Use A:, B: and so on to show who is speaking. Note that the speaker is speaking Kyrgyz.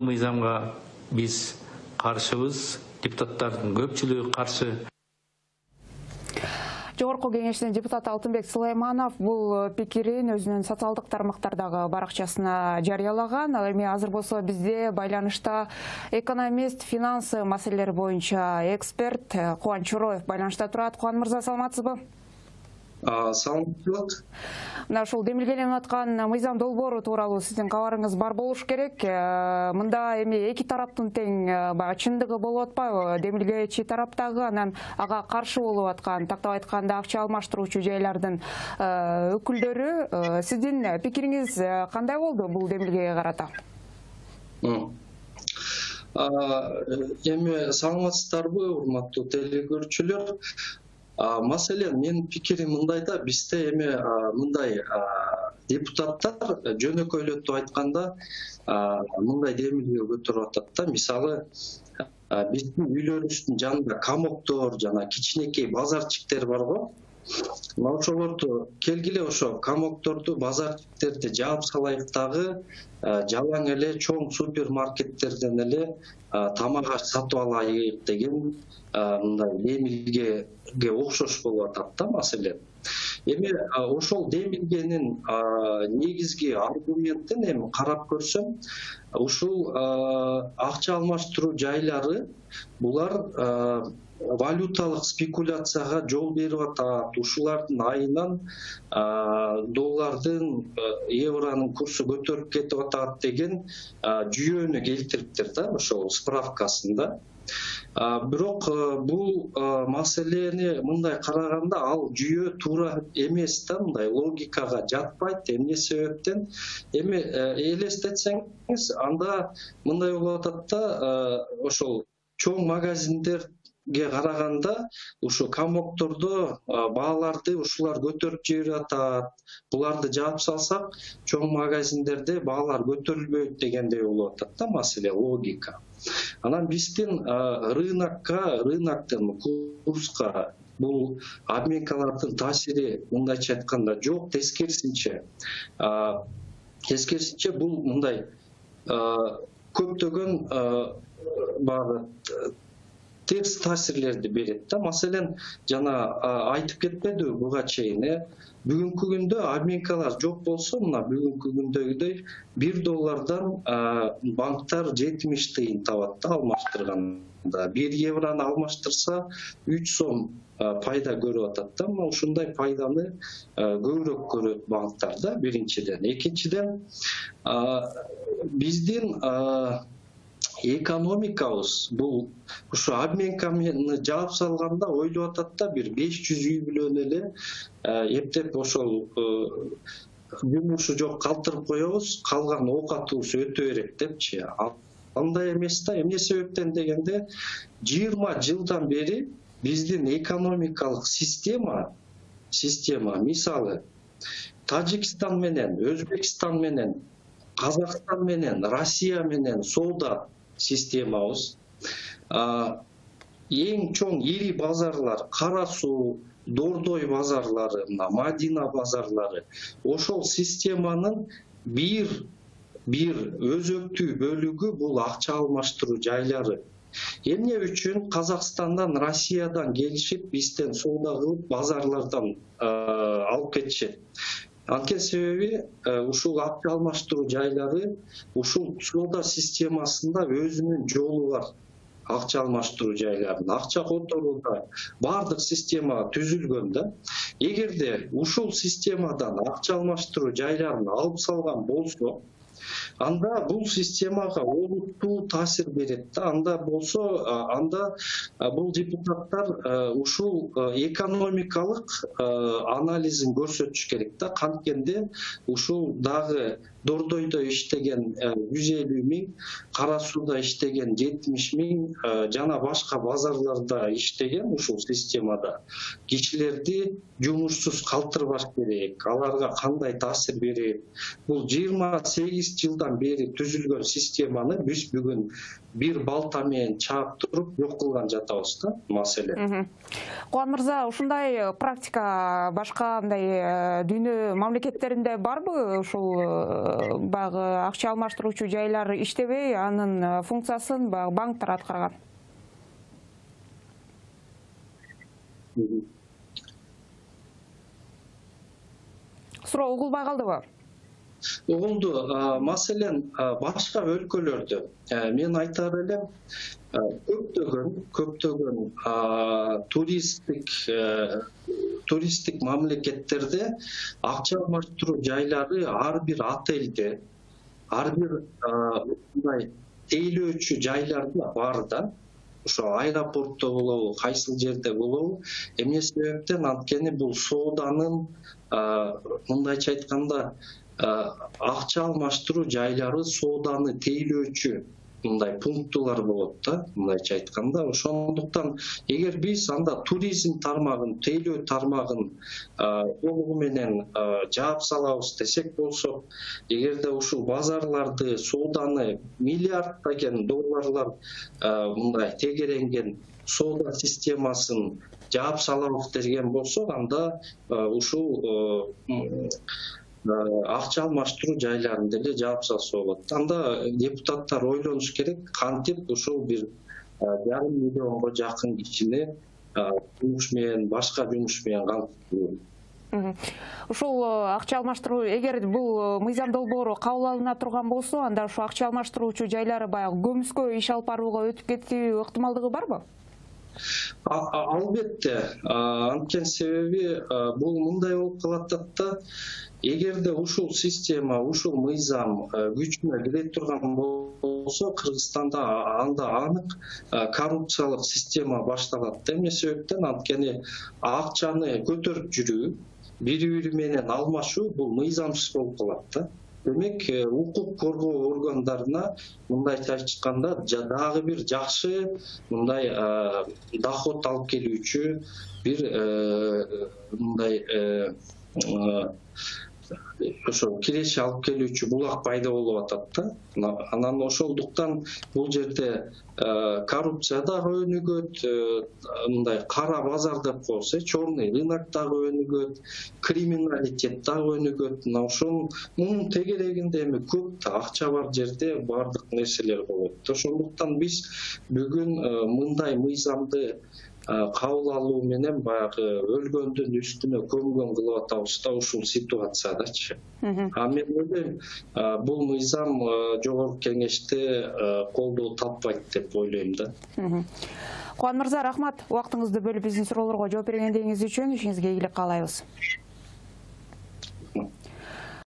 A: мыйзамга биз каршыбыз, депутаттардын көпчүлүгү каршы.
B: Жогорку кеңештин депутаты Алтынбек Сулайманов бул пикирин өзүнүн социалдык тармактардагы баракчасына жарыялаган. Ал эми азыр болсо бизде байланышта экономист, финансы маселелери боюнча эксперт Кубаныч Чороев байланышта турат. Кубан мырза, саламатсызбы?
C: Саламатсызбы.
B: Мына ушул демилгеленип аткан мыйзам долбоору тууралуу сиздин кабарыңыз бар болуш керек. Мында эми эки тараптын тең чындыгы болуп атпайбы? Демилгечи тараптагы, анан ага каршы болуп аткан, тактап айтканда акча алмаштыруучу жайлардын өкүлдөрү. Сиздин пикириңиз кандай болду бул демилгеге карата?
C: Эми саламатсыздарбы, урматтуу телекөрүүчүлөр? Маселен, мен пикирим мындайда, бизде эми мындай депутаттар жөнөкөйлөтүп айтканда мындай демилге көтөрүп атат да. Мисалы, биздин үйлөрүбүздүн жанында комоктор жана кичинекей базарчиктер бар го. Ошолорду келгиле ошо комокторду, базарчиктерди жаап салайык дагы, жалаң эле чоң супермаркеттерден эле тамак аш сатып алайык деген мындай демилгеге окшош болуп атат да маселе. Эми ошол демилгенин негизги аргументин эми карап көрсөм, ушул акча алмаштыруу жайлары булар валюталык спекуляцияга жол берип атат. Ушулардын айынан доллардын, евронун курсу көтөрүп кетип атат деген жүйөнү келтириптир да, ошол справкасында. Бирок бул маселени мындай караганда ал жүйө туура эмес да, мындай логикага жатпайт. Эмне себептен? Эми элестетсеңиз, анда мындай болуп атат да, ошол чоң магазиндерге караганда ушу комоктордо бааларды ушулар көтөрүп жиберип атат. Буларды жаап салсак, чоң магазиндерде баалар көтөрүлбөйт дегендей болуп атат да маселе, логика. Анан биздин рыноктун курска бул обменкалардын таасири мындайча айтканда жок, тескерисинче бул мындай көптөгөн багы терс таасирлерди берет да. Маселен, жана айтып кетпедиби буга чейин, бүгүнкү күндө обменкалар жок болсо, мына бүгүнкү күндөгүдөй $1 банктар 70 тыйын табат да алмаштырганда. 1 еврону алмаштырса 3 сом пайда көрүп атат да. Ушундай пайданы көбүрөөк көрөт банктар да, биринчиден. Экинчиден, биздин экономикабыз бул ушу обменканы жаап салганда ойлоп атат да, бир 500 үй бүлөнү эле эптеп ошол жумушу жок калтырып коебуз, калган оокатыбыз өтө берет депчи. Андай эмес да. Эмне себептен дегенде, 20 жылдан бери биздин экономикалык система мисалы Тажикстан менен, Өзбекстан менен, Казакстан менен, Россия менен соода системабыз, эң чоң ири базарлар, Кара Суу, Дордой базарлары, Мадина базарлары, ошол системанын бир өзөктүү бөлүгү бул акча алмаштыруу жайлары. Эмне үчүн Казакстандан, Россиядан келишип, бизден соода кылып, базарлардан алып кетишет? Анткени себеби ушул акча алмаштыруу жайлары ушул соода системасында өзүнүн жолу бар. Акча алмаштыруу жайларын, акча которууда бардык система түзүлгөн да. Эгерде ушул системадан акча алмаштыруу жайларын алып салган болсо, анда бул системага олуттуу таасир берет да. Анда бул депутаттар ушул экономикалык анализин көрсөтүш керек да. Канткенде ушул дагы Дордойдо иштеген 150 миң, Кара Сууда иштеген 70 миң, жана башка базарларда иштеген ушул системада кишилерди жумушсуз калтырбаш керек. Аларга кандай таасир берет? Бул 28 жылдан бери түзүлгөн системаны биз бүгүн бир балта менен чаап туруп жок кылган жатабыз да маселе.
B: Кубан мырза, ушундай практика башка андай дүйнө мамлекеттеринде барбы? Ушул баягы акча алмаштыруучу жайлар иштебей, анын функциясын баягы банктар аткарган. Суроо угулбай калдыбы?
C: Угулду. Маселен башка өлкөлөрдө мен айтар элем, көптөгөн туристтик мамлекеттерде акча алмаштыруу жайлары ар бир отелде, ар бир мындай тейлөөчү жайларда бар да. Ошо аэропортто болобу, кайсыл жерде болобу, эмне себептен анткени бул сооданын мындайча айтканда акча алмаштыруу жайлары сооданы тейлөөчү мындай пунктулар болот да, мындайча айтканда. Ошондуктан эгер биз анда туризм тармагын, тейлөө тармагын толугу менен жаап салабыз десек болсо, эгерде ушул базарларды, сооданы миллиарддаган долларлар мындай тегеренген соода системасын жаап салабыз деген болсок, анда ушул акча алмаштыруу жайларын деле жаап салса болот. Анда депутаттар ойлонуш керек, кантип ушул бир 1,5 миллионго жакын кишини жумуш менен, башка жумуш менен камтып.
B: Ушул акча алмаштыруу, эгер бул мыйзам долбоору кабыл алына турган болсо, анда ушу акча алмаштыруучу жайлары баягы көмүскө иш алып барууга өтүп кетүү ыктымалдыгы барбы?
C: Албетте, анткени себеби бул мындай болуп калат да, эгерде ушул система, ушул мыйзам күчүнө кире турган болсо, Кыргызстанда анда анык коррупциялык система башталат. Эмне себептен? Анткени акчаны көтөрүп жүрүү, бири-бири менен алмашуу бул мыйзамсыз болуп калат да. Демек, укук коргоо органдарына мындайча айтканда дагы бир жакшы мындай доход алып келүүчү бир мындай ошо киреше алып келүүчү булак пайда болуп атат да. Анан ошондуктан бул жерде коррупция дагы өнүгөт, мындай кара базар деп коебуз, черный рынок дагы өнүгөт, криминалитет дагы өнүгөт. Мунун тегерегинде эми көп да акча бар жерде бардык нерселер болот. Ошондуктан биз бүгүн мындай мыйзамды кабыл алуу менен баягы өлгөндүн үстүнө көмгөн кылып атабыз да ушул ситуациядачы. Мен ойлойм, бул мыйзам жогорку кеңеште колдоо таппайт деп ойлойм да.
B: Кубан мырза, рахмат. Убактыңызды бөлүп биздин суроолорго жооп бергендигиңиз үчүн ишиңизге ийгилик каалайбыз.